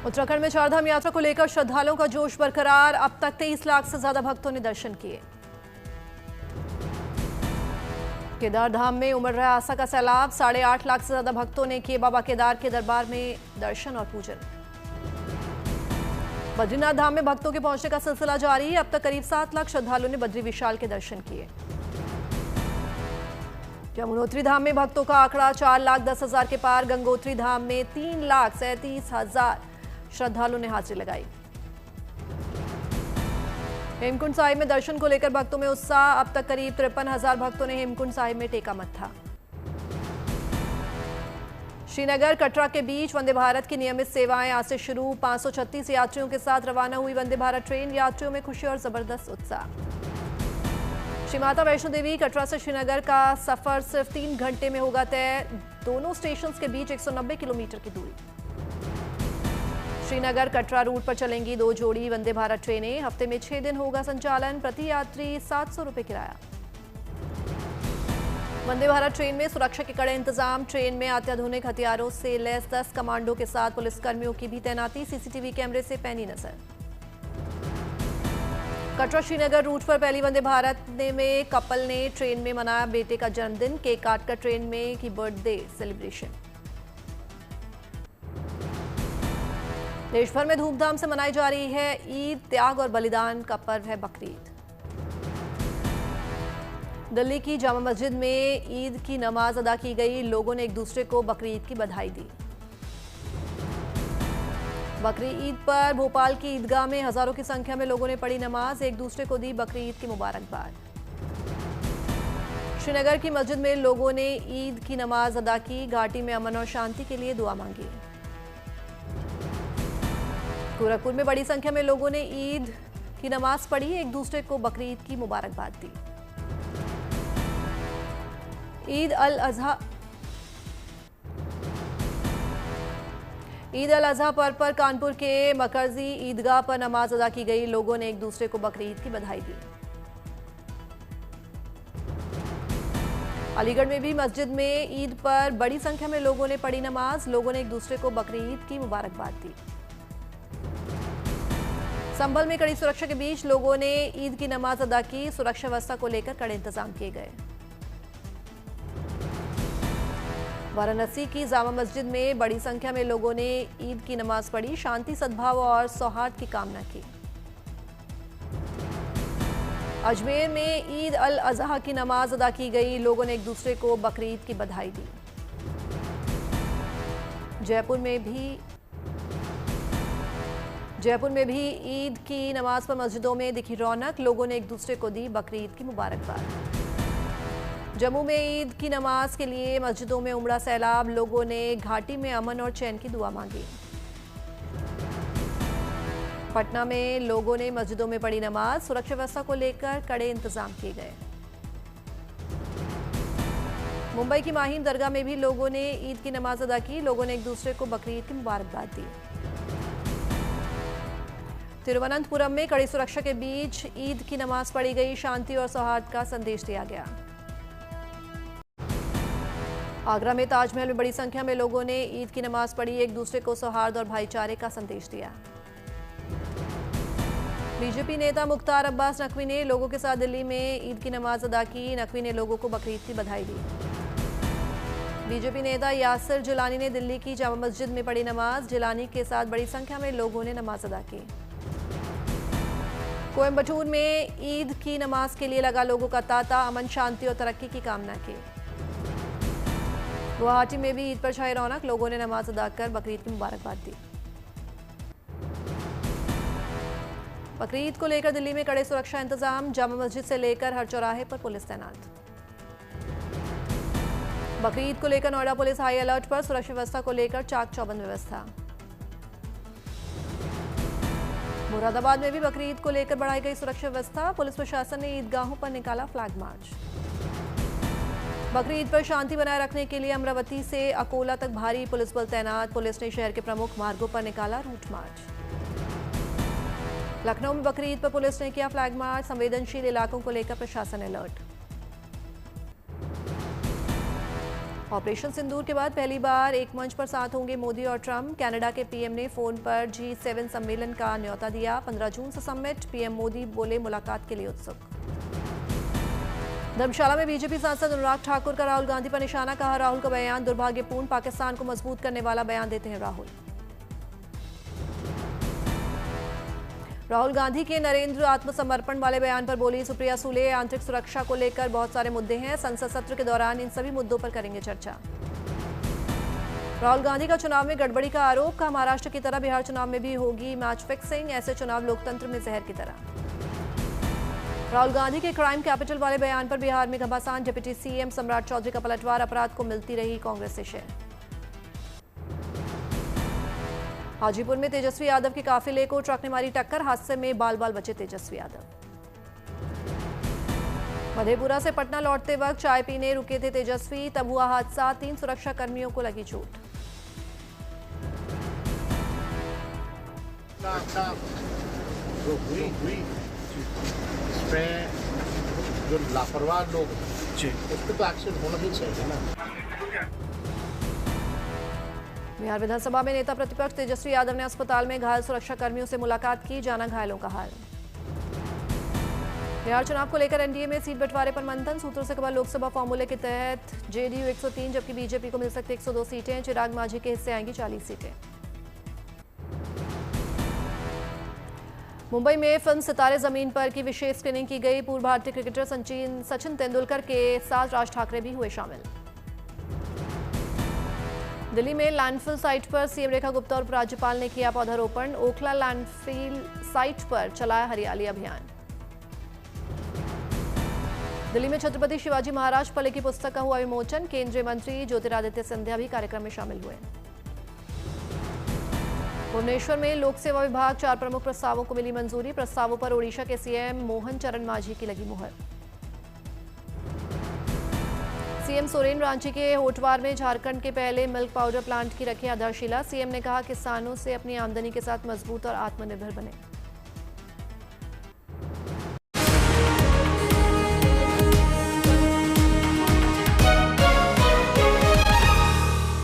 उत्तराखंड में चारधाम यात्रा को लेकर श्रद्धालुओं का जोश बरकरार। अब तक 23 लाख से ज्यादा भक्तों ने दर्शन किए। केदार धाम में उमड़ रहा आस्था का सैलाब। 8.5 लाख से ज्यादा भक्तों ने किए बाबा केदार के दरबार में दर्शन और पूजन। बद्रीनाथ धाम में भक्तों के पहुंचने का सिलसिला जारी। अब तक करीब 7 लाख श्रद्धालुओं ने बद्री विशाल के दर्शन किए। यमुनोत्री धाम में भक्तों का आंकड़ा 4,10,000 के पार। गंगोत्री धाम में 3,37,000 श्रद्धालुओं ने हाजिरी लगाई। हेमकुंड साहिब में दर्शन को लेकर भक्तों में उत्साह। अब तक करीब 53,000 भक्तों ने हेमकुंड साहिब में टेका मत्था। श्रीनगर कटरा के बीच वंदे भारत की नियमित सेवाएं आज से शुरू। 536 यात्रियों के साथ रवाना हुई वंदे भारत ट्रेन। यात्रियों में खुशी और जबरदस्त उत्साह। श्री माता वैष्णो देवी कटरा से श्रीनगर का सफर सिर्फ 3 घंटे में होगा तय। दोनों स्टेशन के बीच 190 किलोमीटर की दूरी। श्रीनगर कटरा रूट पर चलेंगी 2 जोड़ी वंदे भारत ट्रेनें। हफ्ते में 6 दिन होगा संचालन। प्रति यात्री 700 रुपए किराया। वंदे भारत ट्रेन में सुरक्षा के कड़े इंतजाम। ट्रेन में अत्याधुनिक हथियारों से लैस 10 कमांडो के साथ पुलिसकर्मियों की भी तैनाती। सीसीटीवी कैमरे से पैनी नजर। कटरा श्रीनगर रूट पर पहली वंदे भारत में कपल ने ट्रेन में मनाया बेटे का जन्मदिन। केक काटकर ट्रेन में की बर्थडे सेलिब्रेशन। देश भर में धूमधाम से मनाई जा रही है ईद। त्याग और बलिदान का पर्व है बकरीद। दिल्ली की जामा मस्जिद में ईद की नमाज अदा की गई। लोगों ने एक दूसरे को बकरीद की बधाई दी। बकरी ईद पर भोपाल की ईदगाह में हजारों की संख्या में लोगों ने पढ़ी नमाज। एक दूसरे को दी बकरी ईद की मुबारकबाद। श्रीनगर की मस्जिद में लोगों ने ईद की नमाज अदा की। घाटी में अमन और शांति के लिए दुआ मांगी। गोरखपुर में बड़ी संख्या में लोगों ने ईद की नमाज पढ़ी। एक दूसरे को बकरी ईद की मुबारकबाद दी। ईद अल अजहा पर्व पर कानपुर के मकरजी ईदगाह पर नमाज अदा की गई। लोगों ने एक दूसरे को बकरी ईद की बधाई दी। अलीगढ़ में भी मस्जिद में ईद पर बड़ी संख्या में लोगों ने पढ़ी नमाज। लोगों ने एक दूसरे को बकरी ईद की मुबारकबाद दी। संभल में कड़ी सुरक्षा के बीच लोगों ने ईद की नमाज अदा की। सुरक्षा व्यवस्था को लेकर कड़े इंतजाम किए गए। वाराणसी की जामा मस्जिद में बड़ी संख्या में लोगों ने ईद की नमाज पढ़ी। शांति, सद्भाव और सौहार्द की कामना की। अजमेर में ईद अल अजहा की नमाज अदा की गई। लोगों ने एक दूसरे को बकरी ईद की बधाई दी। जयपुर में भी ईद की नमाज पर मस्जिदों में दिखी रौनक। लोगों ने एक दूसरे को दी बकरी ईद की मुबारकबाद। जम्मू में ईद की नमाज के लिए मस्जिदों में उमड़ा सैलाब। लोगों ने घाटी में अमन और चैन की दुआ मांगी। पटना में लोगों ने मस्जिदों में पढ़ी नमाज। सुरक्षा व्यवस्था को लेकर कड़े इंतजाम किए गए। मुंबई की माहिम दरगाह में भी लोगों ने ईद की नमाज अदा की। लोगों ने एक दूसरे को बकरी ईद की मुबारकबाद दी। तिरुवनंतपुरम में कड़ी सुरक्षा के बीच ईद की नमाज पढ़ी गई। शांति और सौहार्द का संदेश दिया गया। आगरा में ताजमहल में बड़ी संख्या में लोगों ने ईद की नमाज पढ़ी। एक दूसरे को सौहार्द और भाईचारे का संदेश दिया। बीजेपी नेता मुख्तार अब्बास नकवी ने लोगों के साथ दिल्ली में ईद की नमाज अदा की। नकवी ने लोगों को बकरीद की बधाई दी। बीजेपी नेता यासिर जिलानी ने दिल्ली की जामा मस्जिद में पढ़ी नमाज। जिलानी के साथ बड़ी संख्या में लोगों ने नमाज अदा की। कोयम्बटूर में ईद की नमाज के लिए लगा लोगों का तांता। अमन, शांति और तरक्की की कामना की। गुवाहाटी में भी ईद पर छाई रौनक। लोगों ने नमाज अदा कर बकरीद की मुबारकबाद दी। बकरीद को लेकर दिल्ली में कड़े सुरक्षा इंतजाम। जामा मस्जिद से लेकर हर चौराहे पर पुलिस तैनात। बकरीद को लेकर नोएडा पुलिस हाई अलर्ट पर। सुरक्षा व्यवस्था को लेकर चाक चौबंद व्यवस्था। मुरादाबाद में भी बकरीद को लेकर बढ़ाई गई सुरक्षा व्यवस्था। पुलिस प्रशासन ने ईदगाहों पर निकाला फ्लैग मार्च। बकरीद पर शांति बनाए रखने के लिए अमरावती से अकोला तक भारी पुलिस बल तैनात। पुलिस ने शहर के प्रमुख मार्गों पर निकाला रूट मार्च। लखनऊ में बकरीद पर पुलिस ने किया फ्लैग मार्च। संवेदनशील इलाकों को लेकर प्रशासन अलर्ट। ऑपरेशन सिंदूर के बाद पहली बार एक मंच पर साथ होंगे मोदी और ट्रंप। कनाडा के पीएम ने फोन पर G7 सम्मेलन का न्योता दिया। 15 जून से समिट। पीएम मोदी बोले मुलाकात के लिए उत्सुक। धर्मशाला में बीजेपी सांसद अनुराग ठाकुर का राहुल गांधी पर निशाना। कहा, राहुल का बयान दुर्भाग्यपूर्ण, पाकिस्तान को मजबूत करने वाला बयान देते हैं राहुल। राहुल गांधी के नरेंद्र आत्मसमर्पण वाले बयान पर बोली सुप्रिया सुले, आंतरिक सुरक्षा को लेकर बहुत सारे मुद्दे हैं, संसद सत्र के दौरान इन सभी मुद्दों पर करेंगे चर्चा। राहुल गांधी का चुनाव में गड़बड़ी का आरोप। कहा, महाराष्ट्र की तरह बिहार चुनाव में भी होगी मैच फिक्सिंग, ऐसे चुनाव लोकतंत्र में जहर की तरह। राहुल गांधी के क्राइम कैपिटल वाले बयान पर बिहार में घमासान। डिप्टी सीएम सम्राट चौधरी का पलटवार। अपराध को मिलती रही कांग्रेस से शेयर। हाजीपुर में तेजस्वी यादव के काफिले को ट्रक ने मारी टक्कर। हादसे में बाल बाल बचे तेजस्वी यादव। मधेपुरा से पटना लौटते वक्त चाय पीने रुके थे तेजस्वी, तब हुआ हादसा। 3 सुरक्षा कर्मियों को लगी चोट। इसमें जो लापरवाह लोग उस पर तो एक्शन होना ही चाहिए ना। बिहार विधानसभा में नेता प्रतिपक्ष तेजस्वी यादव ने अस्पताल में घायल सुरक्षा कर्मियों से मुलाकात की। जाना घायलों का हाल। बिहार चुनाव को लेकर एनडीए में सीट बंटवारे पर मंथन। सूत्रों से खबर, लोकसभा फॉर्मूले के तहत जेडीयू 103 जबकि बीजेपी को मिल सकती 102 सीटें। चिराग मांझी के हिस्से आएंगी 40 सीटें। मुंबई में फिल्म सितारे जमीन पर की विशेष स्क्रीनिंग की गई। पूर्व भारतीय क्रिकेटर सचिन तेंदुलकर के साथ राज ठाकरे भी हुए शामिल। दिल्ली में लैंडफिल साइट पर सीएम रेखा गुप्ता और उपराज्यपाल ने किया पौधारोपण। ओखला लैंडफिल साइट पर चलाया हरियाली अभियान। दिल्ली में छत्रपति शिवाजी महाराज पर लिखी पुस्तक का हुआ विमोचन। केंद्रीय मंत्री ज्योतिरादित्य सिंधिया भी कार्यक्रम में शामिल हुए। भुवनेश्वर में लोक सेवा विभाग 4 प्रमुख प्रस्तावों को मिली मंजूरी। प्रस्तावों पर ओडिशा के सीएम मोहन चरण मांझी की लगी मुहर। सीएम सोरेन रांची के होटवार में झारखंड के पहले मिल्क पाउडर प्लांट की रखी आधारशिला। सीएम ने कहा, किसानों से अपनी आमदनी के साथ मजबूत और आत्मनिर्भर बने।